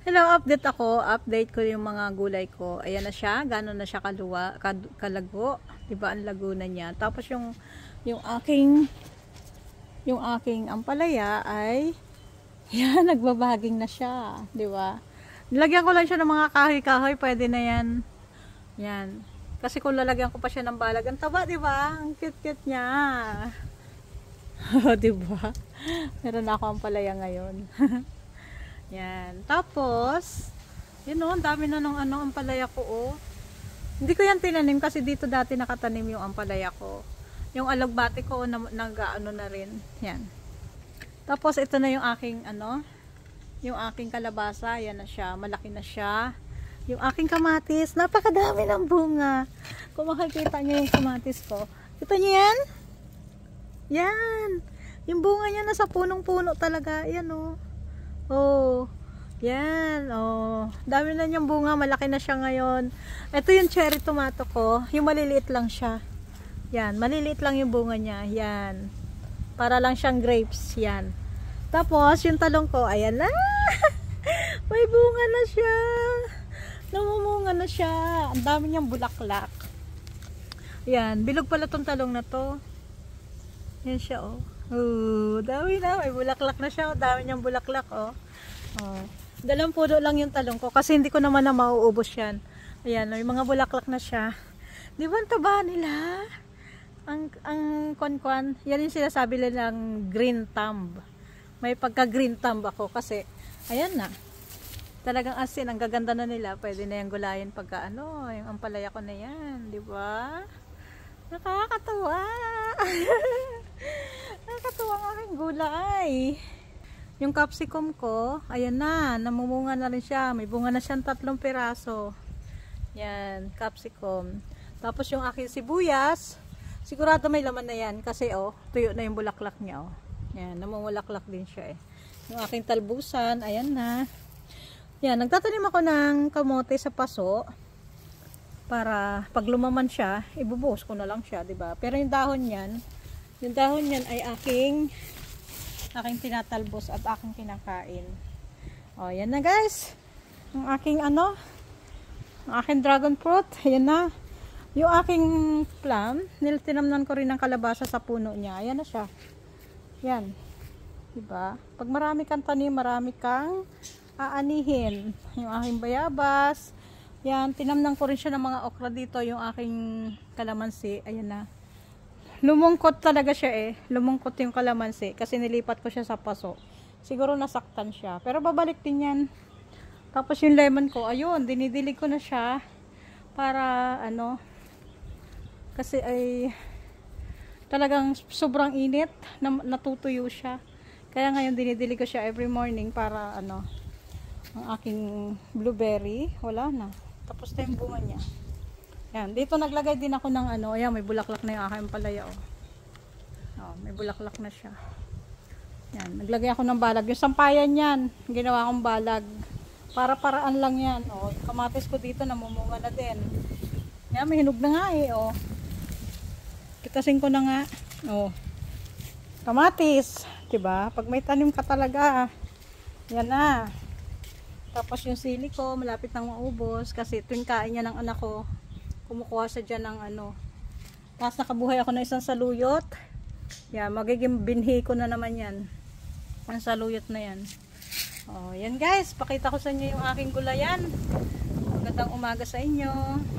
Hello, update ako. Update ko yung mga gulay ko. Ayan na siya. Gano'n na siya kalago. Diba ang lago na niya. Tapos yung aking ampalaya ay yan, nagbabaging na siya. Diba? Nilagyan ko lang siya ng mga kahoy-kahoy. Pwede na yan. Yan. Kasi kung lalagyan ko pa siya ng balag, ang taba, diba? Ang cute-cute niya. Diba? Meron na ako ampalaya ngayon. Yan. Tapos, yun o, ang dami na ng ampalaya ko o. Hindi ko yan tinanim kasi dito dati nakatanim yung ampalaya ko. Yung alagbati ko nag-ano na rin. Yan. Tapos ito na yung aking yung aking kalabasa. Yan na siya. Malaki na siya. Yung aking kamatis. Napakadami ng bunga. Kung makikita niyo yung kamatis ko. Kita niyo yan? Yan. Yung bunga niya nasa punong-puno talaga. Yan o. Oh, yan, oh, dami na niyang bunga, malaki na siya ngayon. Ito yung cherry tomato ko, yung maliliit lang siya. Yan, maliliit lang yung bunga niya, yan. Para lang siyang grapes, yan. Tapos, yung talong ko, ayan na. May bunga na siya. Namumunga na siya. Ang dami niyang bulaklak. Yan, bilog pala tong talong na to. Yan siya, oh. Oh, dami na. May bulaklak na siya. Dami niyang bulaklak, oh. Oh. 2 puno lang yung talong ko. Kasi hindi ko naman na mauubos yan. Ayan, may mga bulaklak na siya. Di ba ang taba nila? Ang kwan-kwan. Yan yung sinasabi nilang green thumb. May pagka-green thumb ako. Kasi, ayan na. Talagang asin. Ang gaganda na nila. Pwede na yung gulayan pagka yung ampalaya ko na yan. Di ba? Nakakatawa. Nakakatuwa ang aking gulay. Yung capsicum ko, ayan na, namumunga na rin siya. May bunga na siyang 3 piraso. Yan, capsicum. Tapos yung aking sibuyas, sigurado may laman na yan. Kasi tuyo na yung bulaklak niya. Yan, namumulaklak din siya eh. Yung aking talbusan, ayan na. Yan, nagtatanim ako ng kamote sa paso. Para pag lumaman siya, ibubuhos ko na lang siya, 'di ba? Pero yung dahon niyan ay aking tinatalbos at aking kinakain. Oh, yan na guys. Ang aking ang aking dragon fruit, ayan na. Yung aking plum, tinamnan ko rin ng kalabasa sa puno niya. Ayan na siya. Yan. 'Di ba? Pag marami kang tanim, marami kang aanihin. Yung aking bayabas, yan, tinamnan ko rin siya ng mga okra dito, yung aking kalamansi. Ayan na. Lumungkot talaga siya eh. Lumungkot yung kalamansi kasi nilipat ko siya sa paso. Siguro nasaktan siya. Pero babalik din yan. Tapos yung lemon ko, ayun, dinidilig ko na siya para kasi ay talagang sobrang init, natutuyo siya. Kaya ngayon dinidilig ko siya every morning para ang aking blueberry, wala na. Tapos na yung bunga niya. Yan. Dito naglagay din ako ng ayan, may bulaklak na yung aking palaya, oh. Oh, may bulaklak na siya. Yan. Naglagay ako ng balag. Yung sampayan yan, ginawa akong balag. Para-paraan lang yan. Oh, yung kamatis ko dito, namumunga na din. Yan, may hinog na nga eh, oh. Kitasin ko na nga. Oh. Kamatis. Diba? Pag may tanim ka talaga, yan na. Tapos yung sili ko, malapit nang maubos kasi tuwing kain niya ng anak ko, kumukuha siya dyan ng Tapos nakabuhay ako ng isang saluyot. Yan, magiging binhi ko na naman yan. Ang saluyot na yan. Oh, yan guys, pakita ko sa inyo yung aking gulayan. Magandang umaga sa inyo.